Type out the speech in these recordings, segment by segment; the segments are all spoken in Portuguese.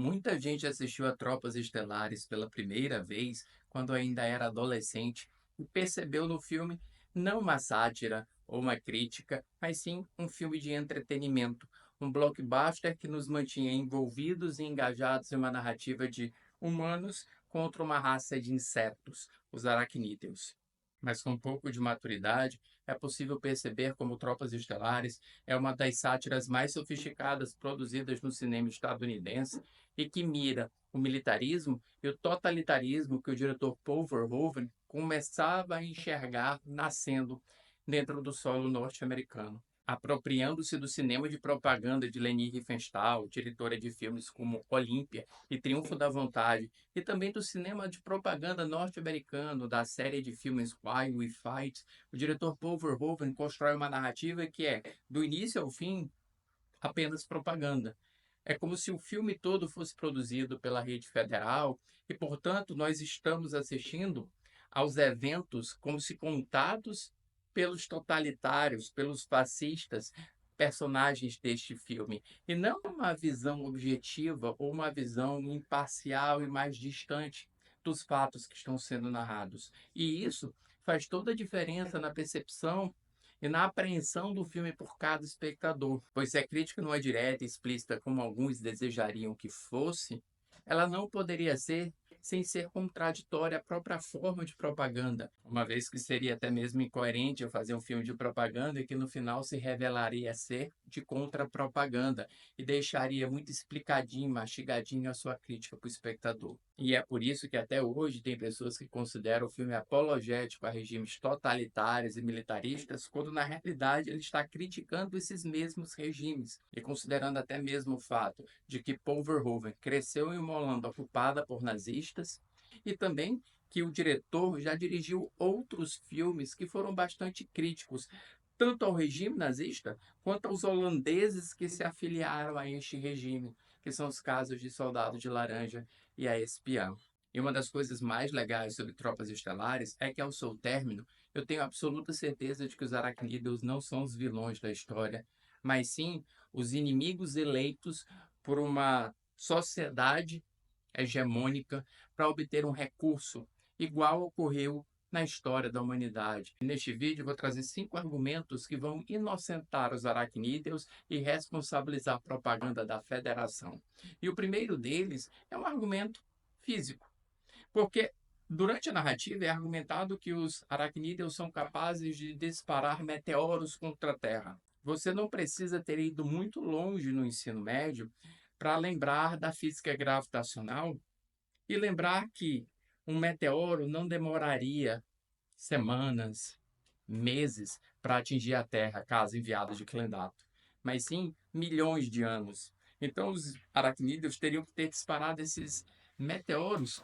Muita gente assistiu a Tropas Estelares pela primeira vez quando ainda era adolescente e percebeu no filme não uma sátira ou uma crítica, mas sim um filme de entretenimento, um blockbuster que nos mantinha envolvidos e engajados em uma narrativa de humanos contra uma raça de insetos, os aracnídeos. Mas com um pouco de maturidade, é possível perceber como Tropas Estelares é uma das sátiras mais sofisticadas produzidas no cinema estadunidense e que mira o militarismo e o totalitarismo que o diretor Paul Verhoeven começava a enxergar nascendo dentro do solo norte-americano. Apropriando-se do cinema de propaganda de Leni Riefenstahl, diretora de filmes como Olímpia e Triunfo da Vontade, e também do cinema de propaganda norte-americano, da série de filmes Why We Fight, o diretor Paul Verhoeven constrói uma narrativa que é, do início ao fim, apenas propaganda. É como se o filme todo fosse produzido pela rede federal e, portanto, nós estamos assistindo aos eventos como se contados pelos totalitários, pelos fascistas, personagens deste filme, e não uma visão objetiva ou uma visão imparcial e mais distante dos fatos que estão sendo narrados. E isso faz toda a diferença na percepção e na apreensão do filme por cada espectador, pois se a crítica não é direta e explícita como alguns desejariam que fosse, ela não poderia ser sem ser contraditória à própria forma de propaganda, uma vez que seria até mesmo incoerente eu fazer um filme de propaganda e que no final se revelaria ser de contra-propaganda e deixaria muito explicadinho, mastigadinho a sua crítica para o espectador. E é por isso que até hoje tem pessoas que consideram o filme apologético a regimes totalitários e militaristas, quando na realidade ele está criticando esses mesmos regimes e considerando até mesmo o fato de que Paul Verhoeven cresceu em uma Holanda ocupada por nazistas e também que o diretor já dirigiu outros filmes que foram bastante críticos, tanto ao regime nazista quanto aos holandeses que se afiliaram a este regime, que são os casos de Soldado de Laranja e A Espiã. E uma das coisas mais legais sobre Tropas Estelares é que, ao seu término, eu tenho absoluta certeza de que os aracnídeos não são os vilões da história, mas sim os inimigos eleitos por uma sociedade hegemônica para obter um recurso, igual ocorreu na história da humanidade. Neste vídeo, eu vou trazer 5 argumentos que vão inocentar os aracnídeos e responsabilizar a propaganda da Federação. E o primeiro deles é um argumento físico, porque durante a narrativa é argumentado que os aracnídeos são capazes de disparar meteoros contra a Terra. Você não precisa ter ido muito longe no ensino médio para lembrar da física gravitacional e lembrar que um meteoro não demoraria semanas, meses para atingir a Terra, caso enviado de Clendato, mas sim milhões de anos. Então, os aracnídeos teriam que ter disparado esses meteoros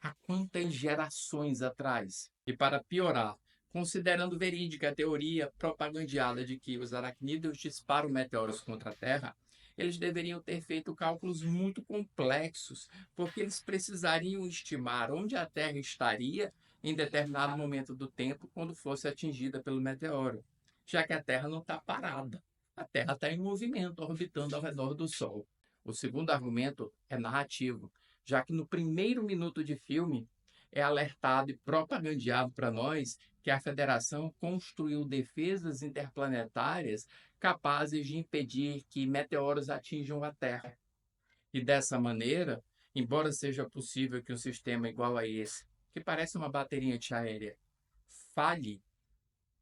há quantas gerações atrás? E para piorar, considerando verídica a teoria propagandeada de que os aracnídeos disparam meteoros contra a Terra, eles deveriam ter feito cálculos muito complexos, porque eles precisariam estimar onde a Terra estaria em determinado momento do tempo quando fosse atingida pelo meteoro, já que a Terra não está parada. A Terra está em movimento, orbitando ao redor do Sol. O segundo argumento é narrativo, já que no primeiro minuto de filme é alertado e propagandeado para nós que a Federação construiu defesas interplanetárias capazes de impedir que meteoros atinjam a Terra. E dessa maneira, embora seja possível que um sistema igual a esse, que parece uma bateria antiaérea, falhe,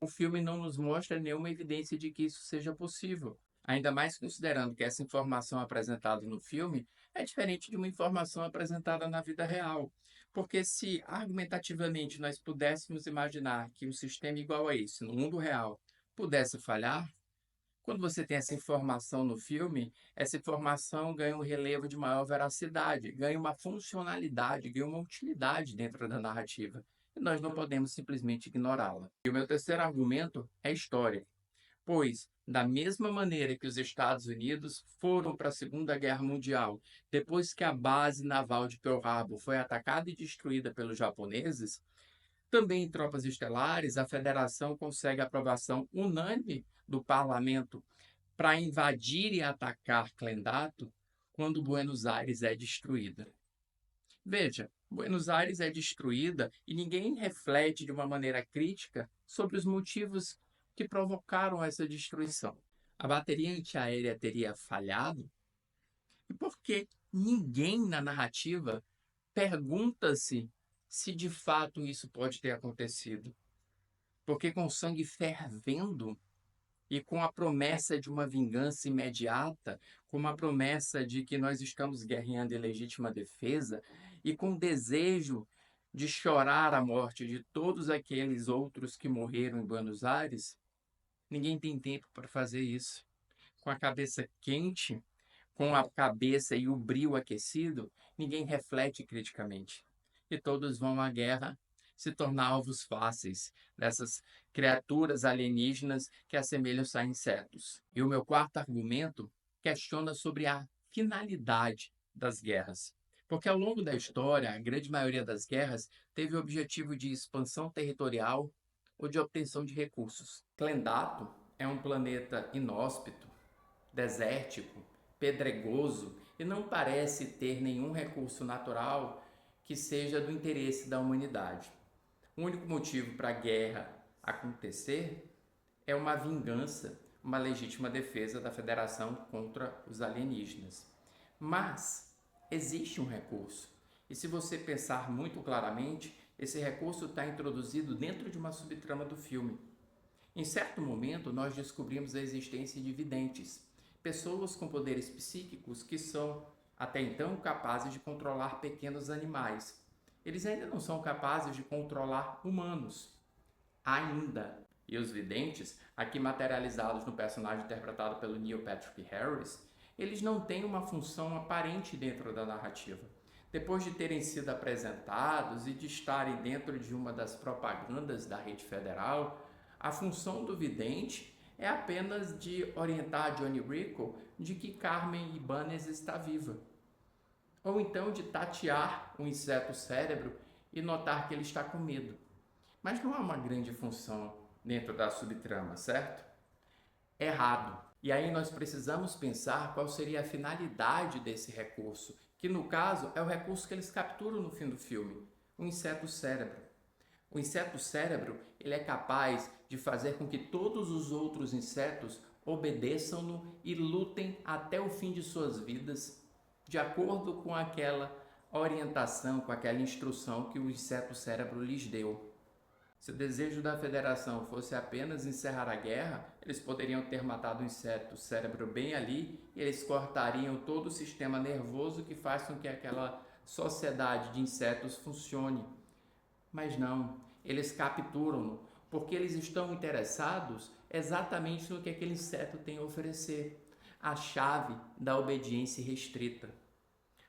o filme não nos mostra nenhuma evidência de que isso seja possível. Ainda mais considerando que essa informação apresentada no filme é diferente de uma informação apresentada na vida real. Porque se argumentativamente nós pudéssemos imaginar que um sistema igual a esse, no mundo real, pudesse falhar, quando você tem essa informação no filme, essa informação ganha um relevo de maior veracidade, ganha uma funcionalidade, ganha uma utilidade dentro da narrativa. E nós não podemos simplesmente ignorá-la. E o meu terceiro argumento é história. Pois, da mesma maneira que os Estados Unidos foram para a Segunda Guerra Mundial, depois que a base naval de Pearl Harbor foi atacada e destruída pelos japoneses, também em Tropas Estelares, a Federação consegue a aprovação unânime do parlamento para invadir e atacar Clendato, quando Buenos Aires é destruída. Veja, Buenos Aires é destruída e ninguém reflete de uma maneira crítica sobre os motivos que provocaram essa destruição. A bateria antiaérea teria falhado? E por que ninguém na narrativa pergunta-se se de fato isso pode ter acontecido? Porque com o sangue fervendo e com a promessa de uma vingança imediata, com a promessa de que nós estamos guerreando em legítima defesa e com o desejo de chorar a morte de todos aqueles outros que morreram em Buenos Aires, ninguém tem tempo para fazer isso. Com a cabeça quente, com a cabeça e o brio aquecido, ninguém reflete criticamente. E todos vão à guerra se tornar alvos fáceis dessas criaturas alienígenas que assemelham-se a insetos. E o meu quarto argumento questiona sobre a finalidade das guerras. Porque ao longo da história, a grande maioria das guerras teve o objetivo de expansão territorial ou de obtenção de recursos. Clendato é um planeta inóspito, desértico, pedregoso e não parece ter nenhum recurso natural que seja do interesse da humanidade. O único motivo para a guerra acontecer é uma vingança, uma legítima defesa da Federação contra os alienígenas. Mas existe um recurso. E se você pensar muito claramente, esse recurso está introduzido dentro de uma subtrama do filme. Em certo momento, nós descobrimos a existência de videntes, pessoas com poderes psíquicos que são, até então, capazes de controlar pequenos animais. Eles ainda não são capazes de controlar humanos. Ainda. E os videntes, aqui materializados no personagem interpretado pelo Neil Patrick Harris, eles não têm uma função aparente dentro da narrativa. Depois de terem sido apresentados e de estarem dentro de uma das propagandas da rede federal, a função do vidente é apenas de orientar Johnny Rico de que Carmen Ibanez está viva. Ou então de tatear o inseto cérebro e notar que ele está com medo. Mas não há uma grande função dentro da subtrama, certo? Errado. E aí nós precisamos pensar qual seria a finalidade desse recurso, que no caso é o recurso que eles capturam no fim do filme, o inseto cérebro. O inseto cérebro, ele é capaz de fazer com que todos os outros insetos obedeçam-no e lutem até o fim de suas vidas, de acordo com aquela orientação, com aquela instrução que o inseto cérebro lhes deu. Se o desejo da Federação fosse apenas encerrar a guerra, eles poderiam ter matado o inseto cérebro bem ali e eles cortariam todo o sistema nervoso que faz com que aquela sociedade de insetos funcione. Mas não, eles capturam-no porque eles estão interessados exatamente no que aquele inseto tem a oferecer. A chave da obediência restrita.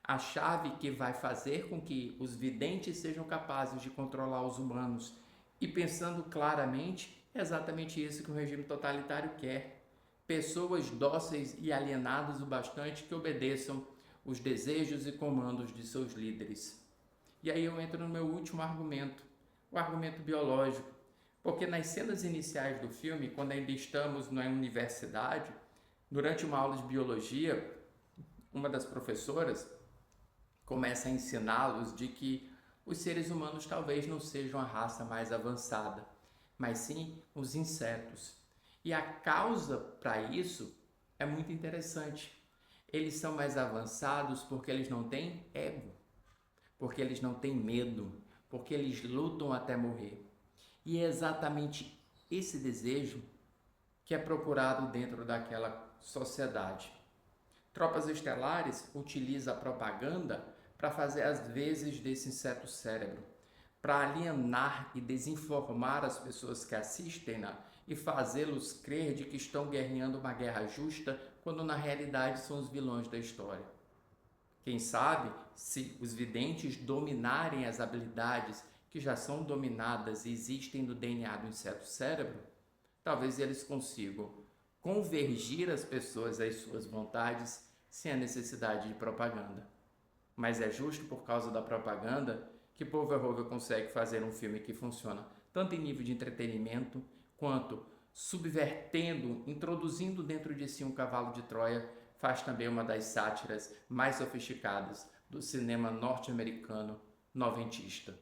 A chave que vai fazer com que os videntes sejam capazes de controlar os humanos. E pensando claramente, é exatamente isso que o regime totalitário quer. Pessoas dóceis e alienadas o bastante que obedeçam os desejos e comandos de seus líderes. E aí eu entro no meu último argumento, o argumento biológico. Porque nas cenas iniciais do filme, quando ainda estamos na universidade, durante uma aula de biologia, uma das professoras começa a ensiná-los de que os seres humanos talvez não sejam a raça mais avançada, mas sim os insetos. E a causa para isso é muito interessante. Eles são mais avançados porque eles não têm ego, porque eles não têm medo, porque eles lutam até morrer. E é exatamente esse desejo que é procurado dentro daquela sociedade. Tropas Estelares utiliza a propaganda para fazer as vezes desse inseto cérebro, para alienar e desinformar as pessoas que assistem-na e fazê-los crer de que estão guerreando uma guerra justa, quando na realidade são os vilões da história. Quem sabe, se os videntes dominarem as habilidades que já são dominadas e existem no DNA do inseto cérebro, talvez eles consigam convergir as pessoas às suas vontades sem a necessidade de propaganda. Mas é justo por causa da propaganda que Paul Verhoeven consegue fazer um filme que funciona tanto em nível de entretenimento, quanto subvertendo, introduzindo dentro de si um cavalo de Troia faz também uma das sátiras mais sofisticadas do cinema norte-americano noventista.